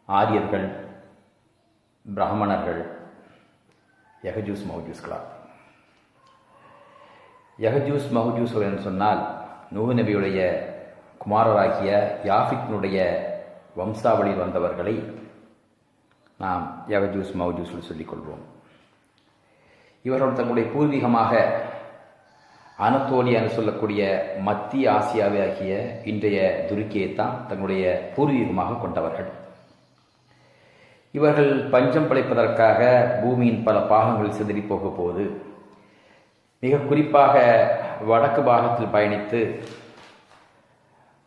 ஆரியர்கள், பிராமணர்கள், யகஜூஸ் மௌஜூஸ்களா? யகஜூஸ் மௌஜூஸ்கள் என்று சொன்னால் நூஹ் நபியுடைய குமாரராகிய யாஃபித்தினுடைய வம்சாவளியில் வந்தவர்களை நாம் யகஜூஸ் மௌஜூஸ்கள் சொல்லிக்கொள்வோம். இவர்கள் தங்களுடைய பூர்வீகமாக அனத்தோலியா என்று சொல்லக்கூடிய மத்திய ஆசியாவை ஆகிய இன்றைய துருக்கியைத்தான் தங்களுடைய பூர்வீகமாக கொண்டவர்கள். இவர்கள் பஞ்சம் பிழைப்பதற்காக பூமியின் பல பாகங்கள் சிதறி போக போது மிக குறிப்பாக வடக்கு பாகத்தில் பயணித்து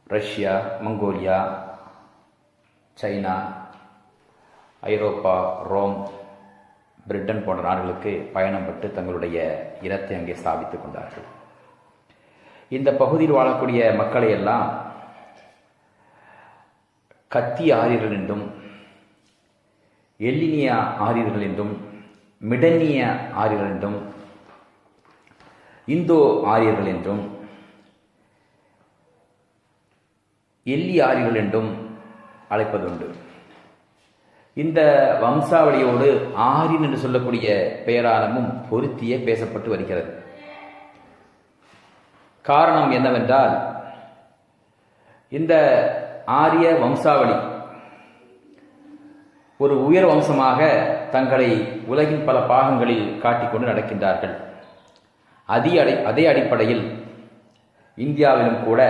ரஷ்யா, மங்கோலியா, சைனா, ஐரோப்பா, ரோம், பிரிட்டன் போன்ற நாடுகளுக்கு பயணம் பட்டு தங்களுடைய இனத்தை அங்கே ஸ்தாபித்துக் கொண்டார்கள். இந்த பகுதியில் வாழக்கூடிய மக்களை எல்லாம் கத்தி ஆரியர்கள் என்றும், எல்லினிய ஆரியர்கள் என்றும், மிடனிய ஆரியர்கள் என்றும், இந்தோ ஆரியர்கள் என்றும், எல்லி ஆரியர்கள் என்றும் அழைப்பதுண்டு. இந்த வம்சாவளியோடு ஆரியன் என்று சொல்லக்கூடிய பெயரானமும் பொருத்தியே பேசப்பட்டு வருகிறது. காரணம் என்னவென்றால், இந்த ஆரிய வம்சாவளி ஒரு உயர் வம்சமாக தங்களை உலகின் பல பாகங்களில் காட்டிக்கொண்டு நடக்கின்றார்கள். அதே அடிப்படையில் இந்தியாவிலும் கூட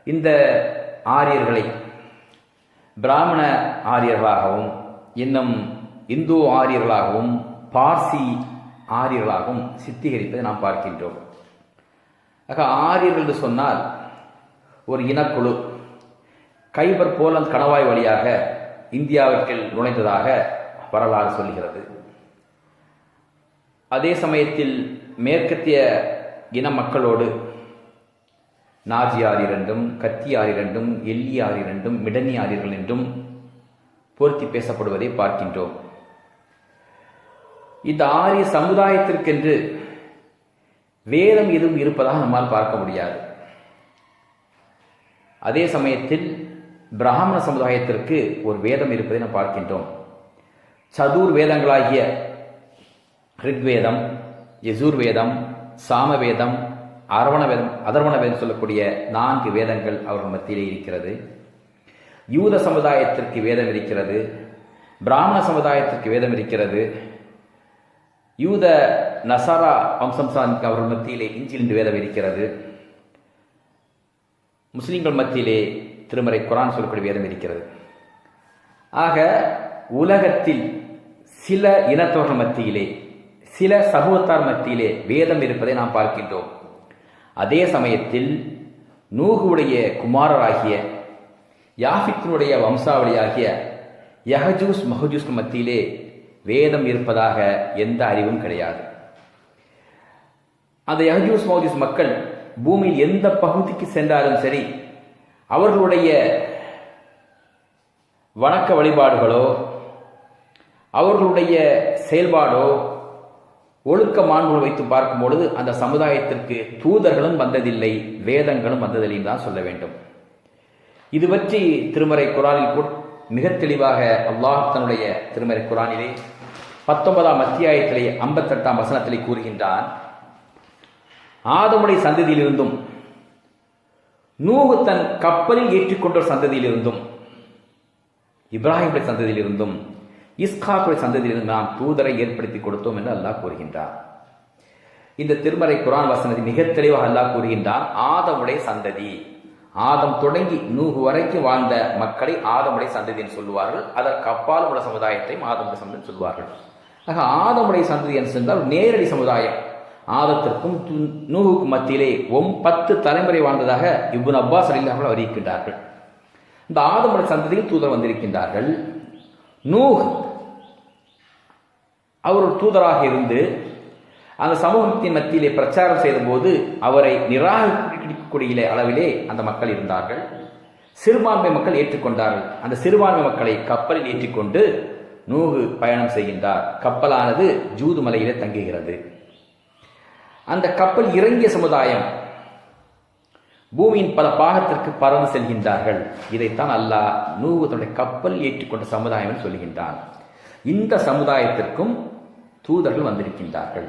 இந்த ஆரியர்களை பிராமண ஆரியர்களாகவும், இன்னும் இந்து ஆரியர்களாகவும், பார்சி ஆரியர்களாகவும் சித்தரிப்பதை நாம் பார்க்கின்றோம். ஆக ஆரியர்கள் என்று சொன்னால் ஒரு இனக்குழு கைபர் போலந்து கணவாய் வழியாக இந்தியாவிற்கு நுழைந்ததாக வரலாறு சொல்கிறது. அதே சமயத்தில் மேற்கத்திய இன மக்களோடு நாஜி ஆரியர் என்றும், கத்தி ஆரியர் என்றும், எல்லி ஆரியர் என்றும், மிடனி ஆரியர்கள் என்றும் பொருத்தி பேசப்படுவதை பார்க்கின்றோம். இந்த ஆரிய சமுதாயத்திற்கென்று வேதம் எதுவும் இருப்பதாக நம்மால் பார்க்க முடியாது. அதே சமயத்தில் பிராமண சமுதாயத்திற்கு ஒரு வேதம் இருப்பதை நாம் பார்க்கின்றோம். சதுர் வேதங்களாகிய ரிக்வேதம், யஜுர்வேதம், சாமவேதம், அதர்வண வேதம் சொல்லக்கூடிய 4 வேதங்கள் அவர்கள் மத்தியிலே இருக்கிறது. யூத சமுதாயத்திற்கு வேதம் இருக்கிறது, பிராமண சமுதாயத்திற்கு வேதம் இருக்கிறது, யூத நசாரா வம்சம் சார்ந்த அவர்கள் மத்தியிலே இஞ்சில் என்று வேதம் இருக்கிறது, முஸ்லிம்கள் மத்தியிலே திருமறை குரான் சொல்லக்கூடிய வேதம் இருக்கிறது. ஆக உலகத்தில் சில இனத்தவர்கள் மத்தியிலே, சில சமூகத்தார் மத்தியிலே வேதம் இருப்பதை நாம் பார்க்கின்றோம். அதே சமயத்தில் நூகுடைய குமாரராகிய யாஃபித்தினுடைய வம்சாவளியாகிய யகஜூஸ் மஹஜூஸ் மத்தியிலே வேதம் இருப்பதாக எந்த அறிவும் கிடையாது. அந்த யகஜூஸ் மஹஜூஸ் மக்கள் பூமியில் எந்த பகுதிக்கு சென்றாலும் சரி, அவர்களுடைய வணக்க வழிபாடுகளோ, அவர்களுடைய செயல்பாடோ, ஒழுக்க மாண்புகள் வைத்து பார்க்கும் பொழுது அந்த சமுதாயத்திற்கு தூதர்களும் வந்ததில்லை, வேதங்களும் வந்ததில்லை தான் சொல்ல வேண்டும். இது பற்றி திருமறை குரானில் மிக தெளிவாக அல்லாஹ் தன்னுடைய திருமறை குரானிலே 19ஆம் அத்தியாயத்திலே 58ஆம் வசனத்திலே கூறுகின்றான், ஆதமுடைய சந்ததியிலிருந்தும், நூஹ் தன் கப்பலில் ஏற்றிக்கொண்ட சந்ததியிலிருந்தும், இப்ராஹிமுடைய சந்ததியிலிருந்தும், இஸ்காக்குடைய சந்ததியிலிருந்து நாம் தூதரை ஏற்படுத்தி கொடுத்தோம் என்று அல்லாஹ் கூறுகின்றார். இந்த திருமறை குரான் வசனத்தை மிக தெளிவாக அல்லாஹ் கூறுகின்றான், ஆதமுடைய சந்ததி. ஆதம் தொடங்கி நூஹ் வரைக்கும் வாழ்ந்த மக்களை ஆதமுடைய சந்ததி என்று சொல்லுவார்கள். அதற்கு அப்பால் உள்ள சமுதாயத்தையும் ஆதமுடைய சந்ததி சொல்வார்கள். ஆக ஆதமுடைய சந்ததி என்று சொன்னால் நேரடி சமுதாயம். ஆதத்திற்கும் நூஹுக்கும் மத்தியிலே 10 தலைமுறை வாழ்ந்ததாக இப்னு அப்பாஸ் ரலியல்லாஹு அறிவிக்கின்றார்கள். இந்த ஆதமுடைய சந்ததியில் தூதர் வந்திருக்கின்றார்கள். நூஹ் அவர் ஒரு தூதராக இருந்து அந்த சமூகத்தின் மத்தியிலே பிரச்சாரம் செய்த போது அவரை நிராகரிக்கக்கூடிய அளவிலே அந்த மக்கள் இருந்தார்கள். சிறுபான்மை மக்கள் ஏற்றுக்கொண்டார்கள். அந்த சிறுபான்மை மக்களை கப்பலில் ஏற்றிக்கொண்டு நூஹ் பயணம் செய்கின்றார். கப்பலானது ஜூது மலையிலே தங்குகிறது. அந்த கப்பல் இறங்கிய சமுதாயம் பூமியின் பல பாகத்திற்கு பறந்து செல்கின்றார்கள். இதைத்தான் அல்லாஹ் நூஹ் தன்னுடைய கப்பல் ஏற்றிக்கொண்ட சமுதாயம் என்று சொல்கின்றான். இந்த சமுதாயத்திற்கும் தூதர்கள் வந்திருக்கின்றார்கள்.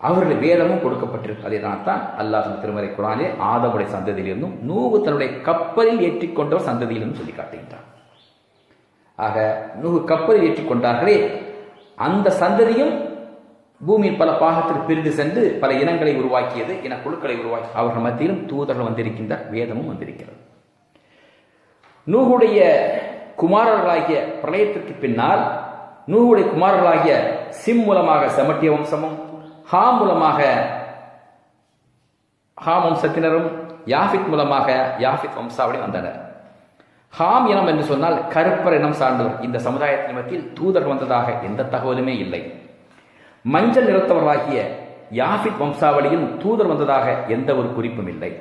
அவர்கள் வேதமும் கொடுக்கப்பட்டிருக்கு. அதை தான் அல்லாஹ் திருமறை குர்ஆனிலே ஆதமுடைய சந்ததியிலிருந்தும் நூஹ் தன்னுடைய கப்பலில் ஏற்றிக்கொண்டவர் சந்ததியிலிருந்தும் சொல்லி காட்டுகின்றார். ஆக நூஹ் கப்பலில் ஏற்றிக்கொண்டார்களே, அந்த சந்ததியும் பூமியின் பல பாகத்திற்கு பிரிந்து சென்று பல இனங்களை உருவாக்கியது, இன குழுக்களை உருவாக்கி அவர்கள் மத்தியிலும் தூதர்கள் வந்திருக்கின்றார், வேதமும் வந்திருக்கிறது. நூஹுடைய குமாரர்களாகிய பிரளயத்திற்கு பின்னால் நூஹுடைய குமாரர்களாகிய சிம் மூலமாக செமட்டிய வம்சமும், ஹாம் மூலமாக ஹாம் வம்சத்தினரும், யாஃபித் மூலமாக யாஃபித் வம்சாவளி வந்தனர். ஹாம் இனம் என்று சொன்னால் கருப்பர் இனம் சார்ந்தவர். இந்த சமுதாயத்தின் மத்தியில் தூதர் வந்ததாக எந்த தகவலுமே இல்லை. மஞ்சள் நிறத்தவர்களாகிய யாஃபித் வம்சாவளியில் தூதர் வந்ததாக எந்த ஒரு குறிப்பும் இல்லை.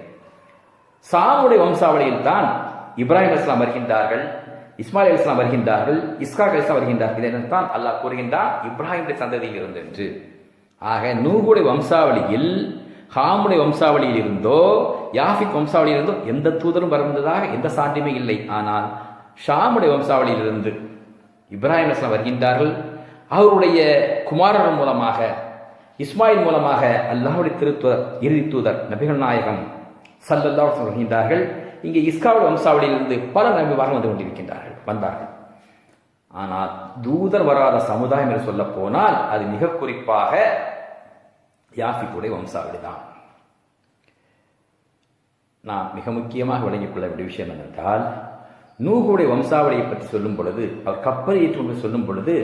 சாமுடைய வம்சாவளியில் தான் இப்ராஹிம் அலைஹிஸ்ஸலாம் வருகின்றார்கள், இஸ்மாயில் அலைஹிஸ்ஸலாம் வருகின்றார்கள், இஸ்ஹாக் அலைஹிஸ்ஸலாம் வருகின்றார்கள். இதைத்தான் அல்லாஹ் கூறுகின்றான் இப்ராஹிமுடைய சந்ததியில் இருந்து என்று. ஆக நூஹுடைய வம்சாவளியில், ஹாமுடைய வம்சாவளியில் இருந்தோ யாஃபித் வம்சாவளியில் இருந்தோ எந்த தூதரும் வருவதாக எந்த சான்றுமே இல்லை. ஆனால் ஷாமுடைய வம்சாவளியில் இருந்து இப்ராஹிம் அலைஹிஸ்ஸலாம் வருகின்றார்கள். அவருடைய குமாரர் மூலமாக, இஸ்மாயில் மூலமாக அல்லாஹ்வுடைய திருத்தூதர், இறுதி தூதர் நபிகள் நாயகம் ஸல்லல்லாஹு அலைஹி வஸல்லம் வருகின்றார்கள். இங்கே இஸ்காவுடைய வம்சாவளியிலிருந்து பல நபிமார்கள் வந்து கொண்டிருக்கின்றார்கள், வந்தார்கள். ஆனால் தூதர் வராத சமுதாயம் என்று சொல்ல போனால் அது மிக குறிப்பாக யாஃபித்துடைய வம்சாவளி தான். நாம் மிக முக்கியமாக விளங்கிக் கொள்ள வேண்டிய விஷயம் என்னென்றால், நூஹுடைய வம்சாவளியை பற்றி சொல்லும் பொழுது, அவர் கப்பல் ஏற்று சொல்லும் பொழுது,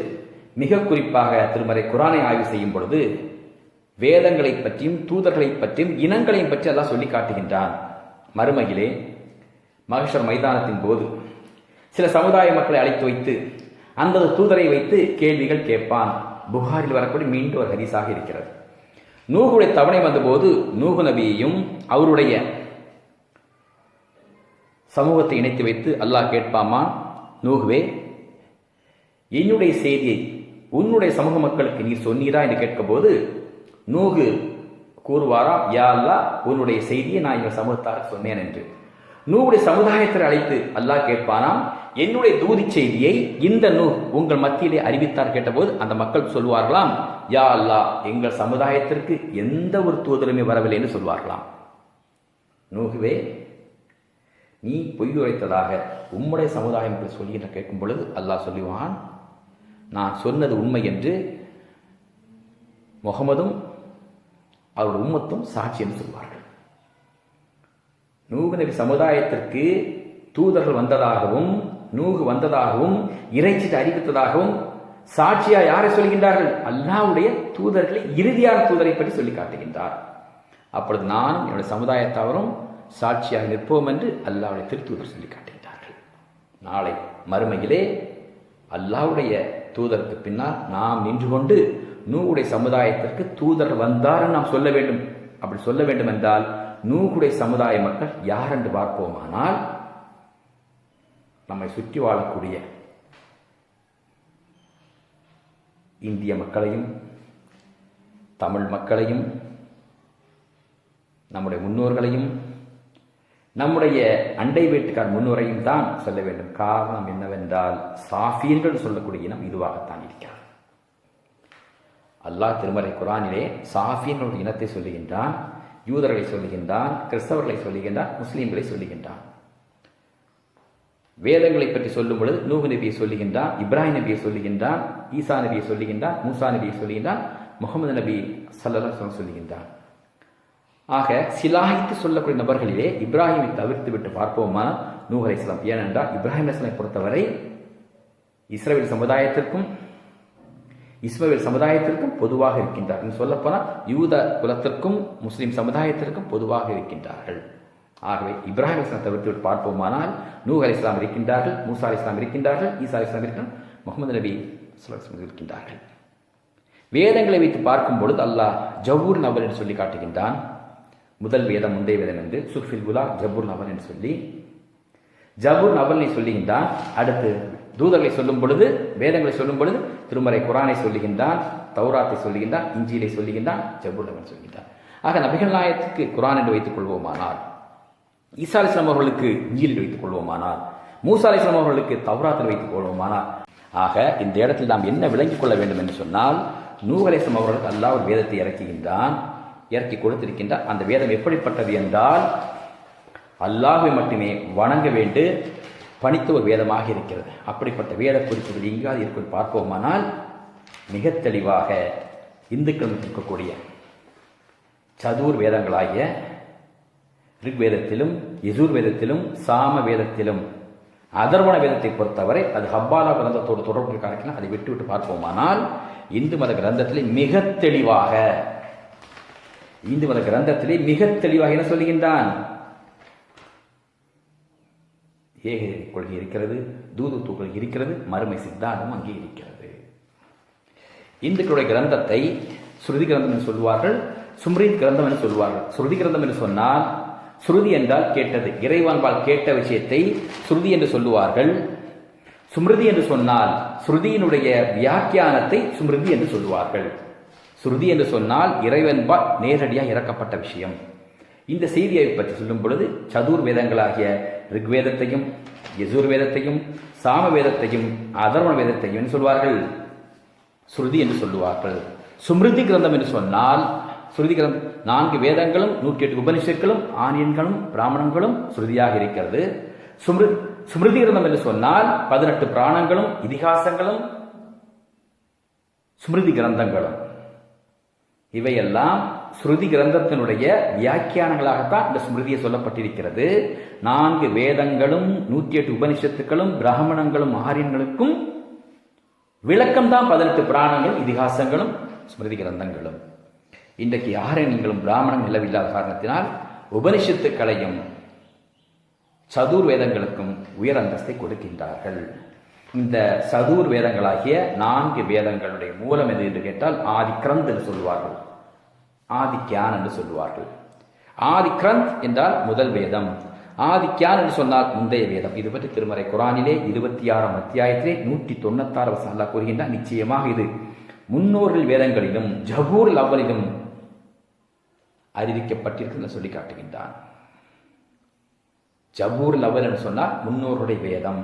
மிக குறிப்பாக திருமறை குர்ஆனை ஆய்வு செய்யும் பொழுது வேதங்களை பற்றியும் தூதர்களை பற்றியும் இனங்களையும் பற்றி அல்லாஹ் சொல்லி காட்டுகின்றான். மறுமையிலே மஹ்ஷர் மைதானத்தின் போது சில சமுதாய மக்களை அழைத்து வைத்து அந்த தூதரை வைத்து கேள்விகள் கேட்பான். புகாரில் வரக்கூடிய மீண்டும் ஒரு ஹதீஸாக இருக்கிறது. நூஹுடைய தவணை வந்தபோது நூஹ் நபியையும் அவருடைய சமூகத்தை இணைத்து வைத்து அல்லாஹ் கேட்பாமா, நூஹுவே, என்னுடைய செய்தியை உன்னுடைய சமூக மக்களுக்கு நீ சொன்னீரா என்று கேட்கும் போது நூஹு கூறுவாராம், யா அல்லாஹ், உன்னுடைய செய்தியை நான் எங்கள் சமூகத்தாக சொன்னேன் என்று. நூஹுடைய சமுதாயத்தை அழைத்து அல்லாஹ் கேட்பானாம், என்னுடைய தூதி செய்தியை இந்த நூஹ் உங்கள் மத்தியிலே அறிவித்தார் கேட்டபோது அந்த மக்கள் சொல்வார்களாம், யா அல்லாஹ், எங்கள் சமுதாயத்திற்கு எந்த ஒரு தூதருமே வரவில்லை என்று சொல்வார்களாம். நூஹுவே, நீ பொய் உரைத்ததாக உம்முடைய சமுதாயம் என்று சொல்லி என்று கேட்கும் பொழுது அல்லாஹ் சொல்லுவான், நான் சொன்னது உண்மை என்று முகமதும் அவருடைய உம்மத்தும் சாட்சி என்று சொல்வார்கள். நூஹ் நபி சமுதாயத்திற்கு தூதர்கள் வந்ததாகவும் நூஹ் வந்ததாகவும் இறைச்சிட்டு அறிவித்ததாகவும் சாட்சியா யாரை சொல்கின்றார்கள்? அல்லாஹ்வுடைய தூதர்களை, இறுதியான தூதரை பற்றி சொல்லி காட்டுகின்றார். அப்பொழுது நானும் என்னுடைய சமுதாயத்தவரும் சாட்சியாக நிற்போம் என்று அல்லாஹ்வுடைய திருத்தூதர் சொல்லி காட்டுகின்றார்கள். நாளை மறுமையிலே அல்லாஹ்வுடைய தூதருக்கு பின்னால் நாம் நின்று கொண்டு நூஹுடைய சமுதாயத்திற்கு தூதர் வந்தார் நாம் சொல்ல வேண்டும். அப்படி சொல்ல வேண்டும் என்றால் நூஹுடைய சமுதாய மக்கள் யார் என்று பார்ப்போமானால், நம்மை சுற்றி வாழக்கூடிய இந்திய மக்களையும் தமிழ் மக்களையும் நம்முடைய முன்னோர்களையும் நம்முடைய அண்டை வீட்டுக்கார் முன்னுரையும் தான் சொல்ல வேண்டும். காரணம் என்னவென்றால் சாஃபியர்கள் சொல்லக்கூடிய இனம் இதுவாகத்தான் இருக்கிறார். அல்லாஹ் திருமறை குர்ஆனிலே சாஃபியர்களுடைய இனத்தை சொல்லுகின்றான், யூதர்களை சொல்லுகின்றான், கிறிஸ்தவர்களை சொல்லுகின்றான், முஸ்லீம்களை சொல்லுகின்றான். வேதங்களை பற்றி சொல்லும் பொழுது நூஹ் நபியை சொல்லுகின்றான், இப்ராஹிம் நபியை சொல்லுகின்றான், ஈசா நபியை சொல்லுகின்றான், மூசா நபியை சொல்லுகின்றான், முகமது நபி ஸல்லல்லாஹு அலைஹி வஸல்லம் சொல்லுகின்றான். ஆக சிலாகித்து சொல்லக்கூடிய நபர்களிலே இப்ராஹிமை தவிர்த்து விட்டு பார்ப்போமா நூஹ் அலைஹிஸ்ஸலாம். ஏனென்றால் இப்ராஹிம் அலைஹிஸ்ஸலாமை பொறுத்தவரை இஸ்ரவேல் சமுதாயத்திற்கும் இஸ்மாயில் சமுதாயத்திற்கும் பொதுவாக இருக்கின்றார். சொல்லப்போனால் யூத குலத்திற்கும் முஸ்லிம் சமுதாயத்திற்கும் பொதுவாக இருக்கின்றார்கள். ஆகவே இப்ராஹிம் அலைஹிஸ்ஸலாம் தவிர்த்து விட்டு பார்ப்போமானால் நூஹ் அலைஹிஸ்ஸலாம் இருக்கின்றார்கள், மூசா அலைஹிஸ்ஸலாம் இருக்கின்றார்கள், ஈசா அலைஹிஸ்ஸலாம் இருக்கின்றார்கள், முகமது நபி ஸல்லல்லாஹு அலைஹி வஸல்லம் இருக்கின்றார்கள். வேதங்களை வைத்து பார்க்கும் பொழுது அல்லாஹ் ஜபூர் நபர் என்று சொல்லி காட்டுகின்றான். முதல் வேதம் முந்தைய வேதம் என்று சுஃபில் குலா ஜபூர் நபல் என்று சொல்லி ஜபூர் நபலை சொல்லுகின்றான். அடுத்து தூதர்களை சொல்லும் பொழுது, வேதங்களை சொல்லும் பொழுது திருமறை குர்ஆனை சொல்லுகின்றான், தௌராத்தை சொல்லுகின்றான், இஞ்சிலை சொல்லுகின்றான், ஜபூர் நபல் சொல்கின்றான். ஆக நபிகள் நாயகத்துக்கு குர்ஆன் என்று வைத்துக் கொள்வோமானால் ஈசா அலைஹிஸ்ஸலாம் அவர்களுக்கு இஞ்சிலில் வைத்துக் கொள்வோமானால், மூசா அலைஹிஸ்ஸலாம் அவர்களுக்கு தௌராத்தில் வைத்துக் கொள்வோமானால், ஆக இந்த இடத்தில் நாம் என்ன விளங்கிக் கொள்ள வேண்டும் என்று சொன்னால், நூஹ் அலைஹிஸ்ஸலாம் அவர்களுக்கு அல்லாஹ் ஒரு வேதத்தை இறக்கி கொடுத்திருக்கின்றார். அந்த வேதம் எப்படிப்பட்டது என்றால், அல்லாஹ்வை மட்டுமே வணங்க வேண்டு பணித்த ஒரு வேதமாக இருக்கிறது. அப்படிப்பட்ட வேத குறிப்புகள் எங்காவது இருக்கும் பார்ப்போமானால், மிக தெளிவாக இந்துக்கள் இருக்கக்கூடிய சதுர் வேதங்களாகிய ரிக்வேதத்திலும் யஜூர் வேதத்திலும் சாம வேதத்திலும் அதர்வண வேதத்தை பொறுத்தவரை அது ஹப்பாலா கிரந்தத்தோடு தொடர்பு காரணம். அதை விட்டு பார்ப்போமானால், இந்து மத கிரந்தத்திலே மிக தெளிவாக என்ன சொல்லுகின்றான்? ஏக கொள்கை இருக்கிறது, தூதுத்துவ கொள்கை இருக்கிறது, மறுமை சித்தாந்தம் அங்கே இருக்கிறது. இந்துக்களுடைய கிரந்தத்தை ஸ்ருதி கிரந்தம் என்று சொல்வார்கள், சும்ரீத் கிரந்தம் என்று சொல்வார்கள். ஸ்ருதி கிரந்தம் என்று சொன்னால், ஸ்ருதி என்றால் கேட்டது, இறைவான்பால் கேட்ட விஷயத்தை ஸ்ருதி என்று சொல்லுவார்கள். சுமிருதி என்று சொன்னால் ஸ்ருதியினுடைய வியாக்கியானத்தை சுமிருதி என்று சொல்லுவார்கள். ஸ்ருதி என்று சொன்னால் இறைவன்பால் நேரடியாக இறக்கப்பட்ட விஷயம். இந்த செய்தியை பற்றி சொல்லும் பொழுது சதுர் வேதங்களாகிய ரிக்வேதத்தையும் யஜூர் வேதத்தையும் சாம வேதத்தையும் அதர்வண வேதத்தையும் என்று சொல்வார்கள், ஸ்ருதி என்று சொல்லுவார்கள். சுமிருதி கிரந்தம் என்று சொன்னால், ஸ்ருதி கிரந்தம் 4 வேதங்களும் 108 உபனிஷத்துகளும் ஆனியன்களும் பிராமணங்களும் ஸ்ருதியாக இருக்கிறது. சுமிருதி கிரந்தம் என்று சொன்னால் 18 பிராணங்களும் இதிகாசங்களும் ஸ்மிருதி கிரந்தங்களும். இவையெல்லாம் ஸ்ருதி கிரந்தத்தினுடைய வியாக்கியானங்களாகத்தான் இந்த ஸ்மிருதியை சொல்லப்பட்டிருக்கிறது. 4 வேதங்களும் 108 உபனிஷத்துக்களும் பிராமணங்களும் ஆரியன்களுக்கும் விளக்கம்தான் 18 பிராணங்களும் இதிகாசங்களும் ஸ்மிருதி கிரந்தங்களும். இன்றைக்கு ஆரியன்களும் பிராமணம் நிலவில்லாத காரணத்தினால் உபனிஷத்துக்களையும் சதுர் வேதங்களுக்கும் உயர் அந்தஸ்தை கொடுக்கின்றார்கள். இந்த சதுர் வேதங்களாகிய 4 வேதங்களுடைய மூலம் எது என்று கேட்டால் ஆதி கிரந்த் என்று சொல்வார்கள், ஆதி கியான் என்று சொல்வார்கள். ஆதி கிரந்த் என்றால் முதல் வேதம், ஆதி கியான் என்று சொன்னால் முந்தைய வேதம். இது பற்றி திருமறை குரானிலே 26ஆம் அத்தியாயத்திலே 196 வசனம் அல்லாஹ் கூறுகின்றார். நிச்சயமாக இது முன்னோர்கள் வேதங்களிலும் ஜபூர் அவ்வலிலும் அறிவிக்கப்பட்டிருக்கு சொல்லி காட்டுகின்றான். ஜபூர் லவல் என்று சொன்னால் முன்னோருடைய வேதம்.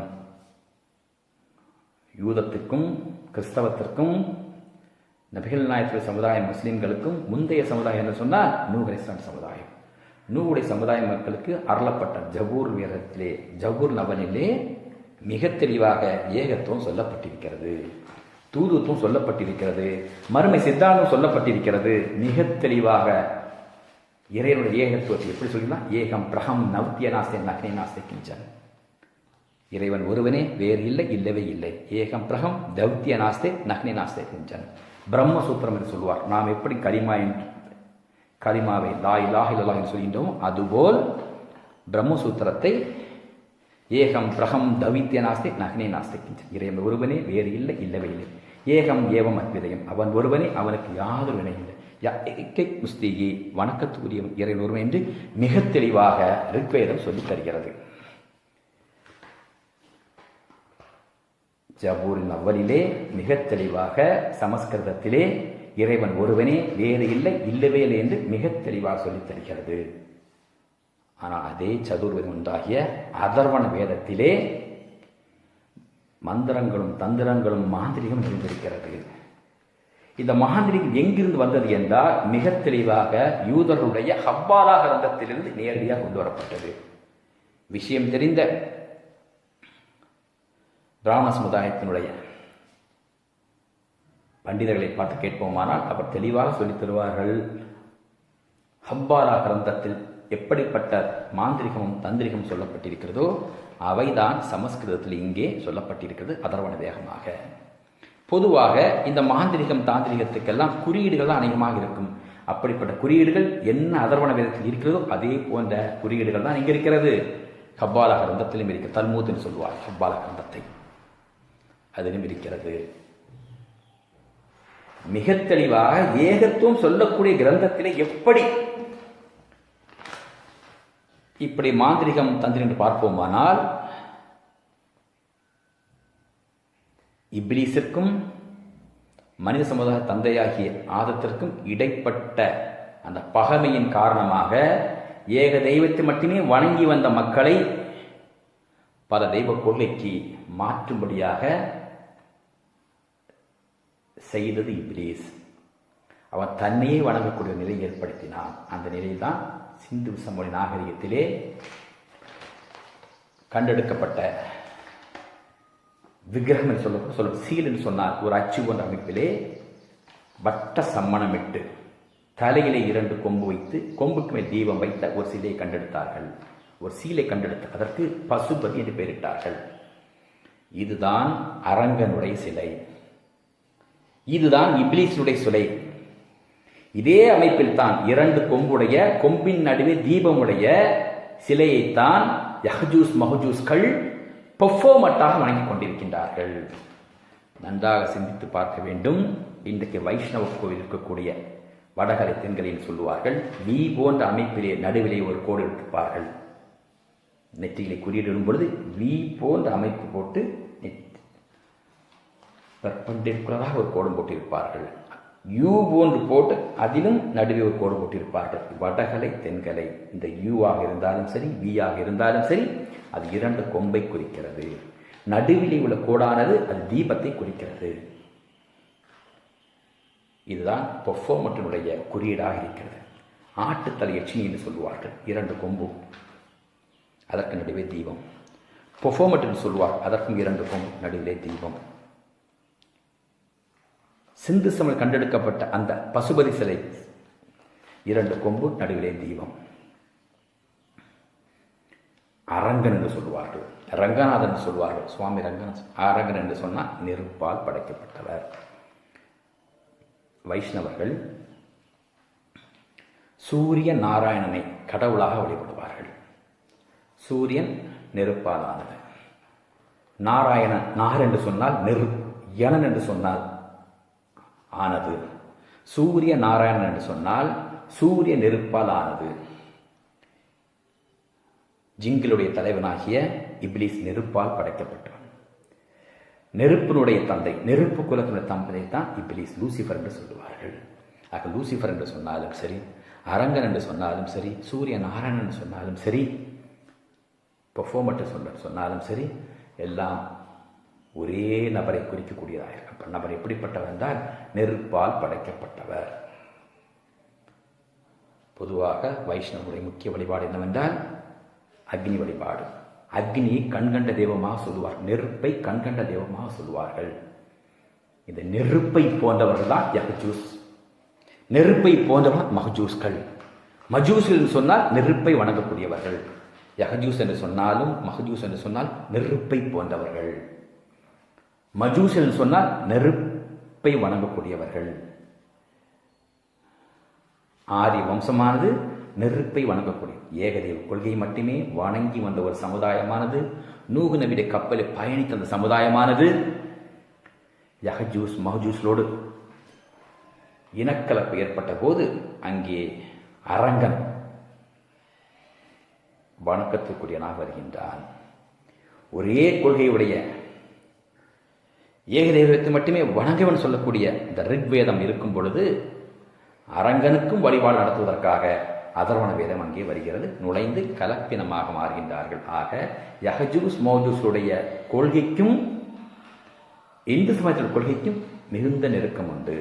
யூதத்திற்கும் கிறிஸ்தவத்திற்கும் நபிகள் நாயகத்துடைய சமுதாயம் முஸ்லிம்களுக்கும் முந்தைய சமுதாயம் என்று சொன்னால் நூஹ் அலைஹிஸ்ஸலாம் சமுதாயம். நூஹுடைய சமுதாய மக்களுக்கு அருளப்பட்ட ஜபூர் வேதத்திலே ஜபூர் லவலிலே மிக தெளிவாக ஏகத்துவம் சொல்லப்பட்டிருக்கிறது, தூதுத்துவம் சொல்லப்பட்டிருக்கிறது, மறுமை சித்தாந்தம் சொல்லப்பட்டிருக்கிறது. மிக தெளிவாக இறைவனுடைய ஏகத்துவத்தை எப்படி சொல்லினா, ஏகம் பிரகம் நவ்திய நாஸ்தே நக்னே நாஸ்தே கிஞ்சன். இறைவன் ஒருவனே, வேறு இல்லை, இல்லவே இல்லை. ஏகம் பிரகம் தவ்திய நாஸ்தே நக்னே நாஸ்தே கிஞ்சன். பிரம்மசூத்திரம் என்று சொல்வார். நாம் எப்படி கலிமாவை லா இலாஹ இல்லல்லாஹ் என்று சொல்கின்றோம், அதுபோல் பிரம்மசூத்திரத்தை ஏகம் பிரகம் தவித்திய நாஸ்தே நக்னே நாஸ்தே கிஞ்சன். இறைவன் ஒருவனே, வேறு இல்லை, இல்லவே இல்லை. ஏகம் ஏவம் அத்விதயம். அவன் ஒருவனே, அவனுக்கு யாதொரு வினை இல்லை. முஸ்திகி வணக்கத்துக்குரிய இறைவன் ஒருவன் என்று மிக தெளிவாக ரிக்வேதம் சொல்லித் தருகிறது. ஜபூரின் அவ்வலிலே மிக தெளிவாக சமஸ்கிருதத்திலே இறைவன் ஒருவனே, வேறு இல்லை, இல்லவே இல்லை என்று மிக தெளிவாக சொல்லித் தருகிறது. ஆனால் அதே சதுர்வேதம் உண்டாகிய அதர்வண வேதத்திலே மந்திரங்களும் தந்திரங்களும் மாந்திரிகம் இருந்திருக்கிறது. இந்த மாந்திரிகம் எங்கிருந்து வந்தது என்றால் மிக தெளிவாக யூதர்களுடைய ஹப்பாலா கிரந்தத்திலிருந்து நேரடியாக கொண்டு வரப்பட்டது. விஷயம் தெரிந்த பிராமண சமுதாயத்தினுடைய பண்டிதர்களை பார்த்து கேட்போமானால் அவர் தெளிவாக சொல்லித் தருவார்கள். ஹப்பாலா கிரந்தத்தில் எப்படிப்பட்ட மாந்திரிகமும் தந்திரிகமும் சொல்லப்பட்டிருக்கிறதோ அவைதான் சமஸ்கிருதத்தில் இங்கே சொல்லப்பட்டிருக்கிறது அதர்வண வேகமாக. பொதுவாக இந்த மாந்திரிகம் தாந்திரிகத்துக்கெல்லாம் குறியீடுகள் தான் அநேகமாக இருக்கும். அப்படிப்பட்ட குறியீடுகள் என்ன அதர்வண வேதத்தில் இருக்கிறதோ அதே போன்ற குறியீடுகள் தான் இங்கே இருக்கிறது. ஹப்பாலா கிரந்தத்திலும் இருக்கிறது. தல்மூத் என்று சொல்வார் ஹப்பாலா கிரந்தத்தை, அதிலும் இருக்கிறது. மிக தெளிவாக ஏகத்துவம் சொல்லக்கூடிய கிரந்தத்திலே எப்படி இப்படி மாந்திரிகம் தந்திரம் என்று பார்ப்போமானால், இப்லீஸிற்கும் மனித சமுதாய தந்தையாகிய ஆதத்திற்கும் இடைப்பட்ட அந்த பகைமையின் காரணமாக ஏக தெய்வத்தை மட்டுமே வணங்கி வந்த மக்களை பல தெய்வ கொள்கைக்கு மாற்றும்படியாக செய்தது இப்லீஸ். அவன் தன்னையே வணங்கக்கூடிய நிலையை ஏற்படுத்தினான். அந்த நிலையில்தான் சிந்து சமவெளி நாகரிகத்திலே கண்டெடுக்கப்பட்ட விக்கிரகம் என்று சொல்ல சீல் என்று சொன்னார். ஒரு அச்சு போன்ற அமைப்பிலே வட்ட சம்மணமிட்டு தலையிலே 2 கொம்பு வைத்து கொம்புக்கு மேல் தீபம் வைத்த ஒரு சிலையை கண்டெடுத்தார்கள். ஒரு சீலை கண்டெடுத்து அதற்கு பசுபதி என்று பெயரிட்டார்கள். இதுதான் அரங்கனுடைய சிலை, இதுதான் இப்லீஸுடைய சிலை. இதே அமைப்பில் தான் 2 கொம்புடைய கொம்பின் நடுவே தீபமுடைய சிலையைத்தான் யஹ்ஜூஸ் மஹ்ஜூஸ்கள் பெர்ஃபார்மட்டாக வணங்கிக் கொண்டிருக்கின்றார்கள். நன்றாக சிந்தித்து பார்க்க வேண்டும். இன்றைக்கு வைஷ்ணவ கோவில் இருக்கக்கூடிய வடகரை தென்கரையில் சொல்லுவார்கள், வி போன்ற அமைப்பிலே நடுவிலே ஒரு கோடு இருப்பார்கள். நெற்றிகளை குறியிடும் பொழுது வி போன்ற அமைப்பு போட்டு பெர்பெண்டிகுலராக ஒரு கோடு போட்டிருப்பார்கள். யூ போன்று போட்டு அதிலும் நடுவே ஒரு கோடு போட்டிருப்பார்கள். வடகலை தென்கலை, இந்த யூவாக இருந்தாலும் சரி வியாக இருந்தாலும் சரி, அது 2 கொம்பை குறிக்கிறது. நடுவிலே உள்ள கோடானது அது தீபத்தை குறிக்கிறது. இதுதான் பெர்ஃபார்மட்டினுடைய குறியீடாக இருக்கிறது. ஆட்டுத்தலை யட்சினி என்று சொல்லுவார்கள், 2 கொம்பு, அதற்கு நடுவே தீபம். பெர்ஃபார்மட் என்று சொல்லுவார், அதற்கும் 2 கொம்பு, நடுவிலே தீபம். சிந்து சமவெளியில் கண்டெடுக்கப்பட்ட அந்த பசுபதி சிலை 2 கொம்பு, நடுவிலே தீபம். அரங்கன் என்று சொல்லுவார்கள், ரங்கநாதன் என்று சொல்வார்கள். சுவாமி அரங்கன் என்று சொன்னால் நெருப்பால் படைக்கப்பட்டவர். வைஷ்ணவர்கள் சூரிய நாராயணனை கடவுளாக வழிபடுவார்கள். சூரியன் நெருப்பாலானது. நாராயணன், நார் என்று சொன்னால் நெருப்பு, யனன் என்று சொன்னால் ஆனது. சூரிய நாராயணன் என்று சொன்னால் சூரிய நெருப்பால் ஆனது. ஜிங்கிளுடைய தலைவனாகிய இப்லீஸ் நெருப்பால் படைக்கப்பட்டவன். நெருப்பினுடைய தந்தை, நெருப்பு குலத்தினுடைய தந்தை தான் இப்லீஸ், லூசிஃபர் என்று சொல்லுவார்கள். ஆக லூசிஃபர் என்று சொன்னாலும் சரி, அரங்கன் என்று சொன்னாலும் சரி, சூரிய நாராயணன் என்று சொன்னாலும் சரி, பெர்ஃபார்மட் சொன்னாலும் சரி, எல்லாம் ஒரே நபரை குறிக்கக்கூடியதாக இருக்கும். நபர் எப்படிப்பட்டவர் என்றால் நெருப்பால் படைக்கப்பட்டவர். பொதுவாக வைஷ்ணவனுடைய முக்கிய வழிபாடு என்னவென்றால் அக்னி வழிபாடு. அக்னியை கண்கண்ட தெய்வமாக சொல்லுவார், நெருப்பை கண்கண்ட தெய்வமாக சொல்லுவார்கள். இந்த நெருப்பை போன்றவர்கள் தான் யஹ்ஜூஸ், நெருப்பை போன்றவர்கள் மஹ்ஜூஸ்கள். மஜூஸ் என்று சொன்னால் நெருப்பை வணங்கக்கூடியவர்கள். யஹ்ஜூஸ் என்று சொன்னாலும் மஹ்ஜூஸ் என்று சொன்னால் நெருப்பை போன்றவர்கள். மஜூஸ் என்று சொன்னால் நெருப்பை வணங்கக்கூடியவர்கள். ஆரிய வம்சமானது நெருப்பை வணங்கக்கூடிய ஏகதெய்வ கொள்கை மட்டுமே வணங்கி வந்த ஒரு சமுதாயமானது. நூகு நபியுடைய கப்பலில் பயணித்த அந்த சமுதாயமானது யஹ்ஜூஸ் மஹ்ஜூஸ்களோடு இனக்கலப்பு ஏற்பட்ட போது அங்கே அரங்கன் வணக்கத்திற்குரியனாக வருகின்றான். ஒரே கொள்கையுடைய ஏகதெய்வத்தை மட்டுமே வணங்கவன் சொல்லக்கூடிய இந்த ரிக்வேதம் இருக்கும் பொழுது அரங்கனுக்கும் வழிபாடு நடத்துவதற்காக அதர்வண வேதம் அங்கே வருகிறது. நுழைந்து கலப்பினமாக மாறுகின்றார்கள். ஆக யஹ்ஜூஸ் மௌஜூஸுடைய கொள்கைக்கும் இந்து சமயத்தின் கொள்கைக்கும் மிகுந்த நெருக்கம் உண்டு.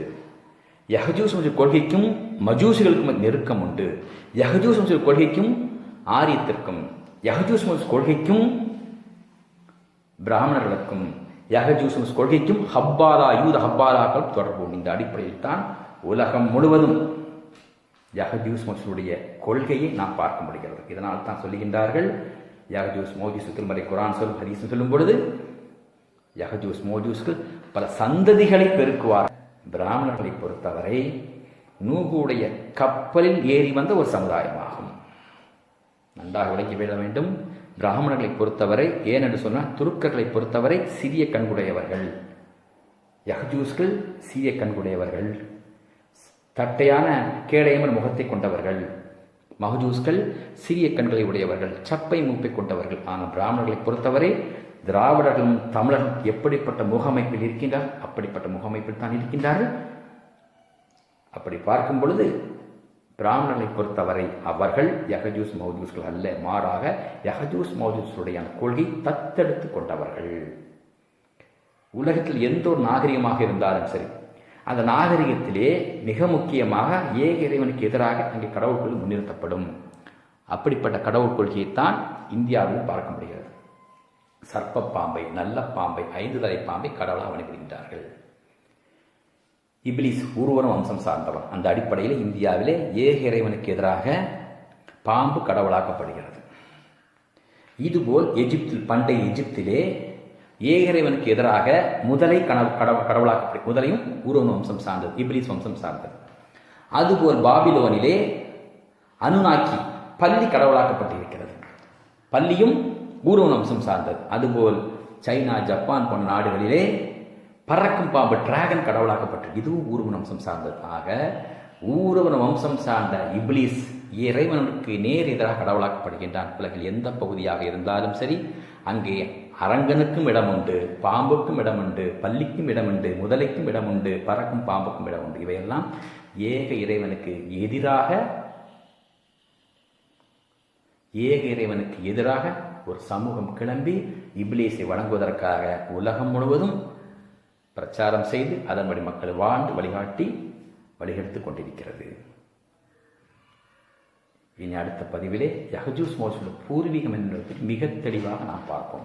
யஹ்ஜூஸ் கொள்கைக்கும் மஜூசிகளுக்கும் நெருக்கம் உண்டு. யஹ்ஜூஸ் கொள்கைக்கும் ஆரியத்திற்கும், யஹ்ஜூஸ் கொள்கைக்கும் பிராமணர்களுக்கும், யஹ்ஜூஸ் கொள்கைக்கும் ஹப்பாலா யூத ஹப்பாலாக்கள் தொடர்பு. இந்த அடிப்படையில் தான் உலகம் முழுவதும் யஹ்ஜூஸ் கொள்கையை நாம் பார்க்க முடிகிறது. இதனால் தான் சொல்லுகின்றார்கள், யஹ்ஜூஸ் மௌஜூஸ் திருமறை குரான் ஹதீஸ் சொல்லும் பொழுது யஹ்ஜூஸ் மௌஜூஸ்கள் பல சந்ததிகளை பெருக்குவார். பிராமணர்களை பொறுத்தவரை நூகுடைய கப்பலில் ஏறி வந்த ஒரு சமுதாயமாகும். நன்றாக விளங்கி விட வேண்டும். பிராமணர்களை பொறுத்தவரை, ஏனென்று சொன்னால் துருக்கர்களை பொறுத்தவரை சிறிய கண்குடையவர்கள். யஹ்ஜூஸ்கள் சிறிய கண்குடையவர்கள், தட்டையான கேடயமன் முகத்தை கொண்டவர்கள். மஹ்ஜூஸ்கள் சிறிய கண்களை உடையவர்கள், சப்பை மூப்பை கொண்டவர்கள். ஆனால் பிராமணர்களை பொறுத்தவரை திராவிடர்களும் தமிழர்களும் எப்படிப்பட்ட முகமைப்பில் இருக்கின்றார், அப்படிப்பட்ட முகமைப்பில் தான் இருக்கின்றார்கள். அப்படி பார்க்கும் பொழுது பிராமணர்களை பொறுத்தவரை அவர்கள் யகஜூஸ் மௌஜூஸ்கள் அல்ல, மாறாக யகஜூஸ் மௌஜூஸுடைய கொள்கை தத்தெடுத்து கொண்டவர்கள். உலகத்தில் எந்த ஒரு நாகரிகமாக இருந்தாலும் சரி, அந்த நாகரிகத்திலே மிக முக்கியமாக ஏக இறைவனுக்கு எதிராக அங்கே கடவுள் கொள்கை முன்னிறுத்தப்படும். அப்படிப்பட்ட கடவுள் கொள்கையைத்தான் இந்தியாவில் பார்க்க முடிகிறது. சர்ப்ப பாம்பை, நல்ல பாம்பை, 5 தலை பாம்பை கடவுளாக வழிபடுகின்றார்கள். இப்லீஸ் ஊர்வன வம்சம் சார்ந்தவன். அந்த அடிப்படையில் இந்தியாவிலே ஏக இறைவனுக்கு எதிராக பாம்பு கடவுளாக்கப்படுகிறது. இதுபோல் எகிப்தில், பண்டைய எகிப்திலே ஏக இறைவனுக்கு எதிராக முதலை கடவுளாக்கப்படும். முதலையும் ஊர்வன வம்சம் சார்ந்தது, இப்லீஸ் வம்சம் சார்ந்தது. அதுபோல் பாபிலோனிலே அனுநாக்கி, பள்ளி கடவுளாக்கப்பட்டிருக்கிறது. பள்ளியும் ஊர்வன வம்சம் சார்ந்தது. அதுபோல் சைனா, ஜப்பான் போன்ற நாடுகளிலே பறக்கும் பாம்பு டிராகன் கடவுளாக்கப்பட்டது. இதுவும் ஊர்வன வம்சம் சார்ந்தது. ஆக ஊர்வன வம்சம் சார்ந்த இப்லீஸ் இறைவனுக்கு நேர் எதிராக கடவுளாக்கப்படுகின்றான். உலகில் எந்த பகுதியாக இருந்தாலும் சரி, அங்கே அரங்கனுக்கும் இடம் உண்டு, பாம்புக்கும் இடம் உண்டு, பள்ளிக்கும் இடம் உண்டு, முதலைக்கும் இடம் உண்டு, பறக்கும் பாம்புக்கும் இடம் உண்டு. இவையெல்லாம் ஏக இறைவனுக்கு எதிராக ஒரு சமூகம் கிளம்பி இப்லீஸை வணங்குவதற்காக உலகம் முழுவதும் பிரச்சாரம் செய்து அதன்படி மக்கள் வாழ்ந்து வழிகெடுத்துக் கொண்டிருக்கிறது. இனி அடுத்த பதிவிலே யகஜூஸ் மௌஜூஸ் பூர்வீகம் என்பதை மிக தெளிவாக நாம் பார்ப்போம்.